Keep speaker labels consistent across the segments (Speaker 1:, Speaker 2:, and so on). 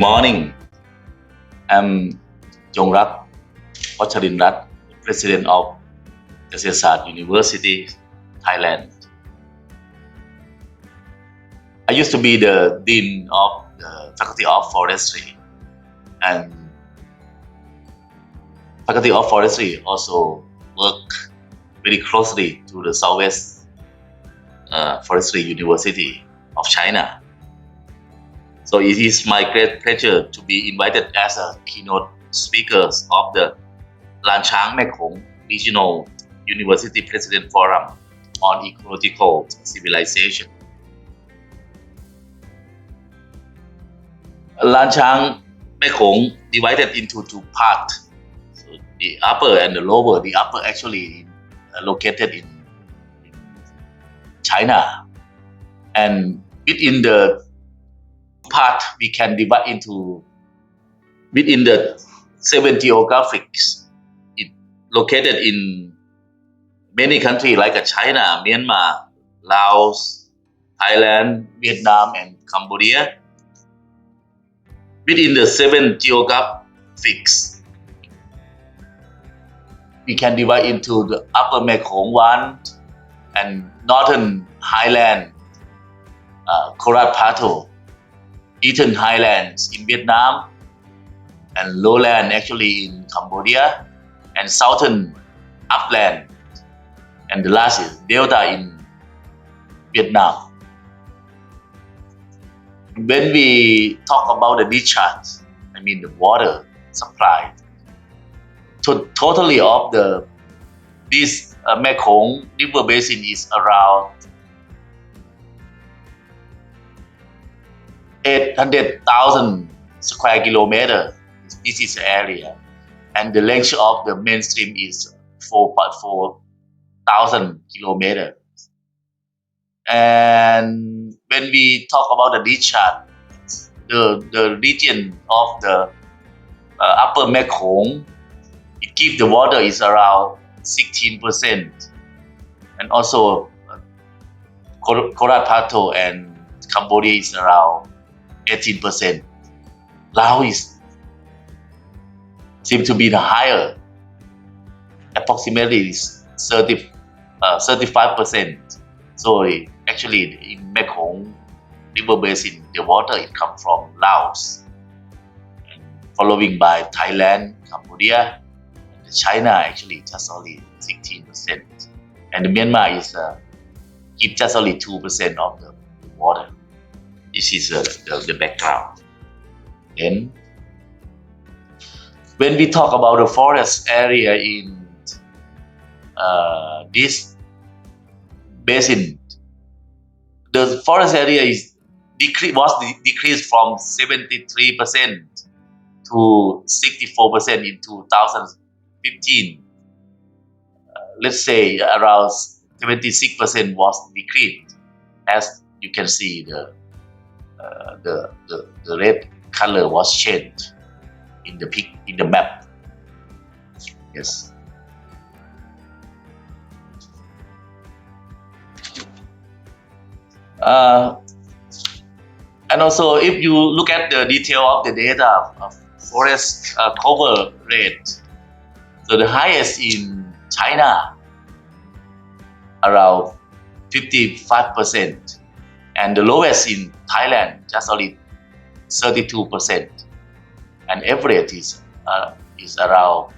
Speaker 1: morning. I'm Chongrak WACHRINRAT, President of Kasetsart University, Thailand. I used to be the Dean of the Faculty of Forestry, and Faculty of Forestry also work very closely to the Southwest Forestry University of China. So it is my great pleasure to be invited as a keynote speaker of the Lancang-Mekong Regional University President Forum on Ecological Civilization. Lancang-Mekong divided into two parts. So the upper and the lower. The upper actually located in China, and within the part we can divide into within the 7 geographics. It located in many countries like China, Myanmar, Laos, Thailand, Vietnam, and Cambodia. Within the 7 geographics, we can divide into the upper Mekong one and northern highland, Korat Plateau, eastern highlands in Vietnam, and lowland actually in Cambodia, and southern upland, and the last is delta in Vietnam. When we talk about the discharge, I mean the water supply, totally of this Mekong River Basin is around 800,000 square kilometer. This is the area, and the length of the mainstream is 4,000 kilometers. And when we talk about the discharge, the region of the upper Mekong, it gives the water is around 16%, and also Korat Plateau and Cambodia is around 18%. Laos seems to be the higher, approximately 35%. So actually in Mekong River Basin, the water it comes from Laos, and following by Thailand, Cambodia, and China actually just only 16%, and Myanmar is give just only 2% of the water. This is the background. Then, when we talk about the forest area in this basin, the forest area was decreased from 73% to 64% in 2015. Let's say around 76% was decreased. As you can see, the red color was changed in the map. Yes. And also, if you look at the detail of the data of forest cover rate, so the highest in China around 55%, and the lowest in Thailand just only 32%, and average is around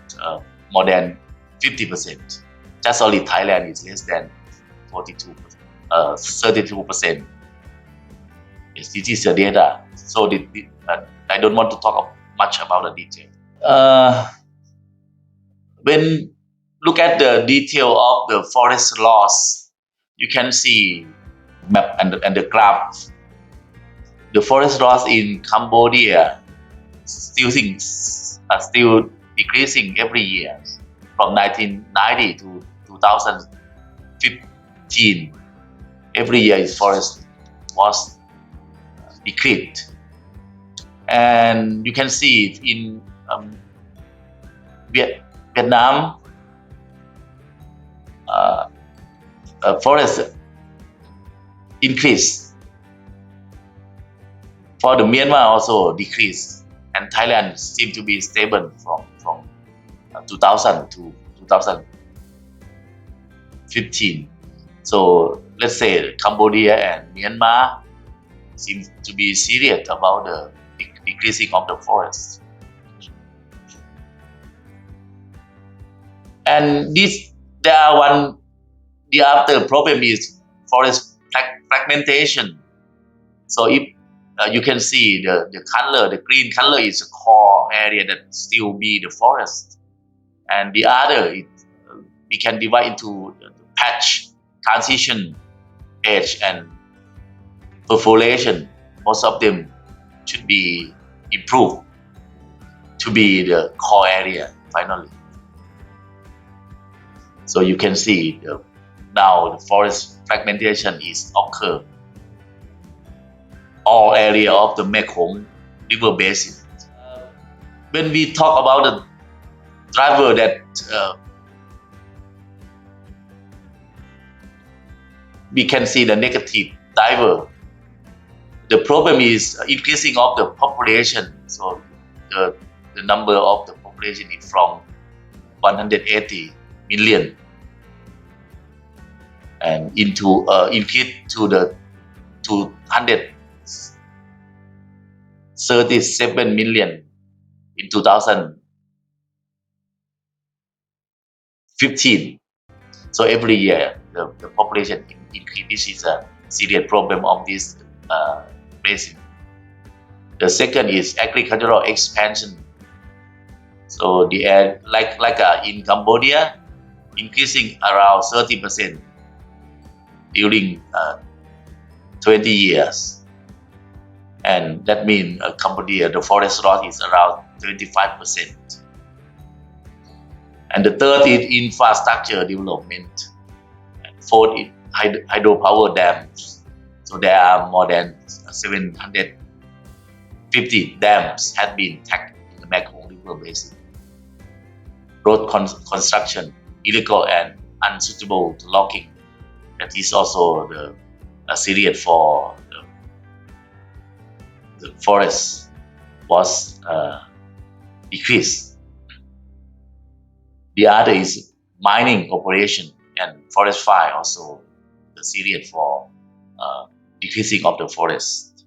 Speaker 1: more than 50%. Just only Thailand is less than 32%. Yes, this is the data. So I don't want to talk much about the detail. When look at the detail of the forest loss, you can see map and the graph. The forest loss in Cambodia still decreasing every year from 1990 to 2015. Every year, its forest was decreased, and you can see in Vietnam, forest increase For the Myanmar also decreased, and Thailand seemed to be stable from 2000 to 2015. So let's say Cambodia and Myanmar seem to be serious about the decreasing of the forest. And the other problem is forest fragmentation. So if you can see the color, the green color is a core area that still be the forest, and the other we can divide into the patch, transition, edge, and perforation. Most of them should be improved to be the core area finally. So you can see now the forest fragmentation is occur all area of the Mekong River Basin. When we talk about the driver that we can see the negative driver. The problem is increasing of the population. So the number of the population is from 180 million and into increase to the 237 million in 2015. So every year the population increase. This is a serious problem of this basin. The second is agricultural expansion. So the air, like in Cambodia, increasing around 30% during 20 years, and that means Cambodia the forest loss is around 25%. And the third is infrastructure development. Fourth is hydropower dams. So there are more than 750 dams have been tagged in the Mekong River Basin. Road construction, illegal and unsuitable to logging. That is also a serious for the forest was decreased. The other is mining operation and forest fire, also the serious for decreasing of the forest.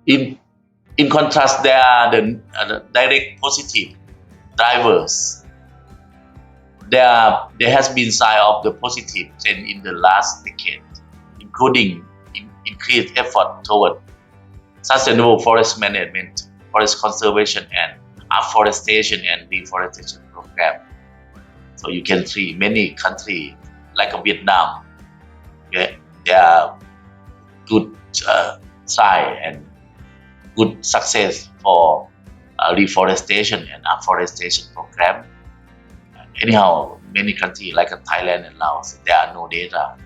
Speaker 1: In contrast, there are the direct positive drivers. There has been sign of the positive trend in the last decade, including increased effort toward sustainable forest management, forest conservation, and afforestation and reforestation program. So you can see many countries like Vietnam, there are good sign and good success for reforestation and afforestation program. Anyhow, many countries like Thailand and Laos, there are no data.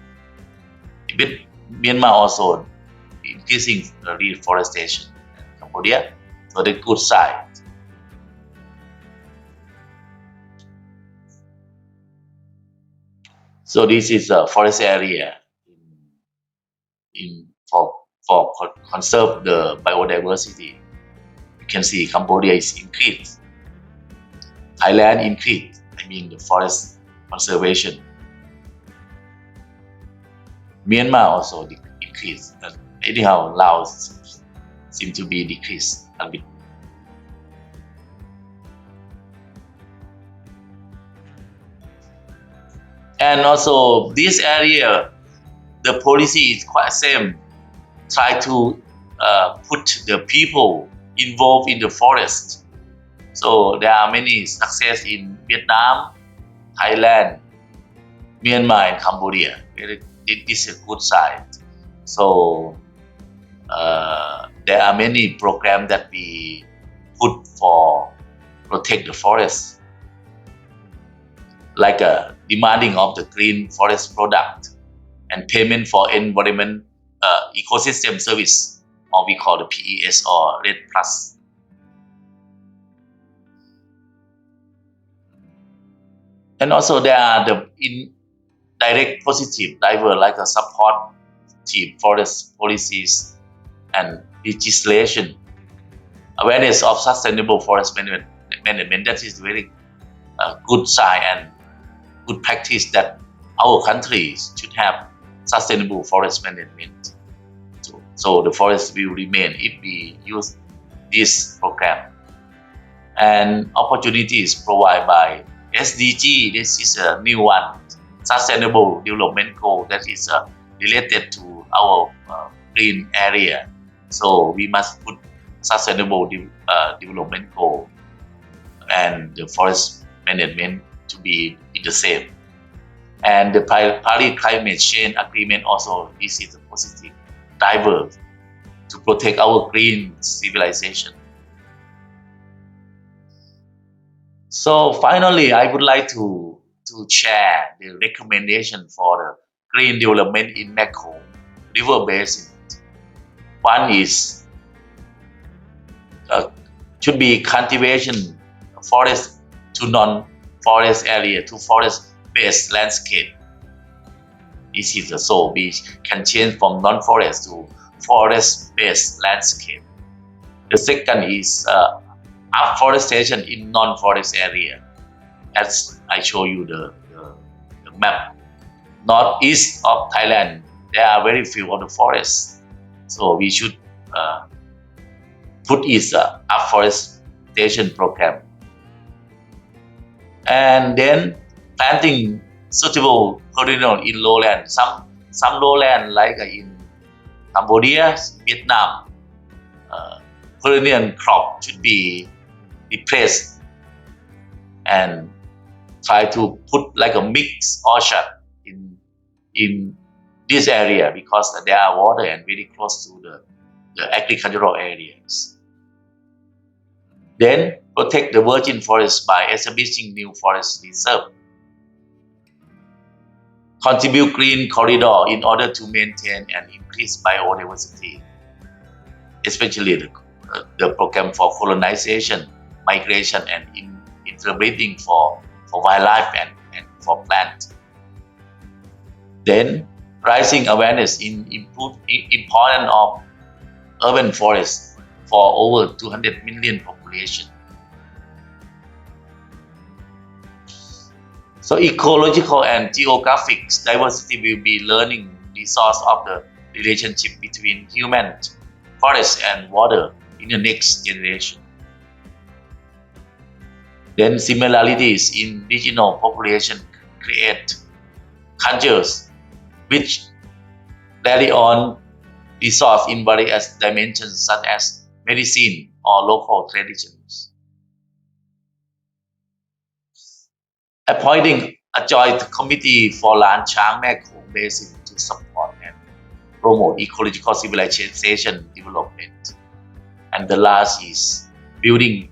Speaker 1: Even Myanmar also increasing reforestation in Cambodia, so the good side. So this is a forest area for conserve the biodiversity. You can see Cambodia is increased, Thailand increased. I mean the forest conservation. Myanmar also increased. Anyhow, Laos seem to be decreased a bit. And also this area, the policy is quite same. Try to put the people involved in the forest. So there are many success in Vietnam, Thailand, Myanmar, and Cambodia. This is a good side. So there are many programs that we put for protect the forest, like demanding of the green forest product and payment for environment ecosystem service, or we call the PES or RED Plus. And also there are direct positive driver like a supportive forest policies and legislation. Awareness of sustainable forest management, that is very good sign and good practice that our countries should have sustainable forest management. So the forest will remain if we use this program. And opportunities provided by SDG, this is a new one, Sustainable Development Goal, that is related to our green area. So we must put Sustainable Development Goal and the forest management to be in the same. And the Paris Climate Change Agreement also, this is a positive driver to protect our green civilization. So finally, I would like to share the recommendation for the green development in Mekong River Basin. One is should be cultivation forest to non-forest area to forest-based landscape. This is so we can change from non-forest to forest-based landscape. The second is afforestation in non-forest area. As I show you the map, northeast of Thailand, there are very few of the forests. So we should put is afforestation program. And then planting suitable perennial in lowland. Some lowland like in Cambodia, Vietnam, perennial crop should be replaced and try to put like a mixed orchard in this area because there are water and very close to the agricultural areas. Then protect the virgin forest by establishing new forest reserve. Contribute green corridor in order to maintain and increase biodiversity, especially the program for colonization, migration, and interbreeding for wildlife and for plants. Then rising awareness in importance of urban forests for over 200 million population. So ecological and geographic diversity will be learning resource of the relationship between human, forest, and water in the next generation. Then similarities in regional population create cultures which rely on resource in various dimensions such as medicine or local traditions. Appointing a joint committee for Lancang-Mekong Basin to support and promote ecological civilization development. And the last is building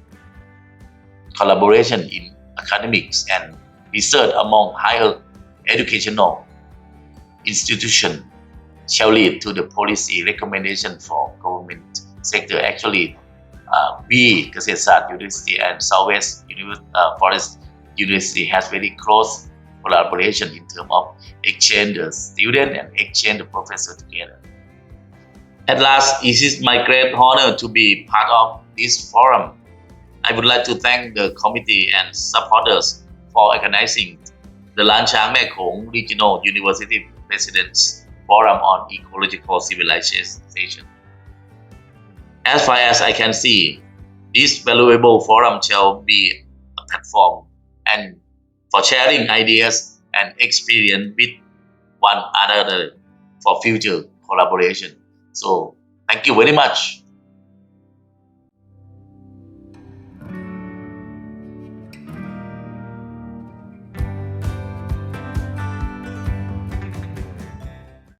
Speaker 1: collaboration in academics and research among higher educational institutions shall lead to the policy recommendation for government sector. Actually, we, Kasetsart University and Southwest Forest University has very close collaboration in terms of exchange the student and exchange the professor together. At last, it is my great honor to be part of this forum. I would like to thank the committee and supporters for organizing the Lancang-Mekong Regional University Presidents Forum on Ecological Civilization. As far as I can see, this valuable forum shall be a platform and for sharing ideas and experience with one another for future collaboration. So thank you very much.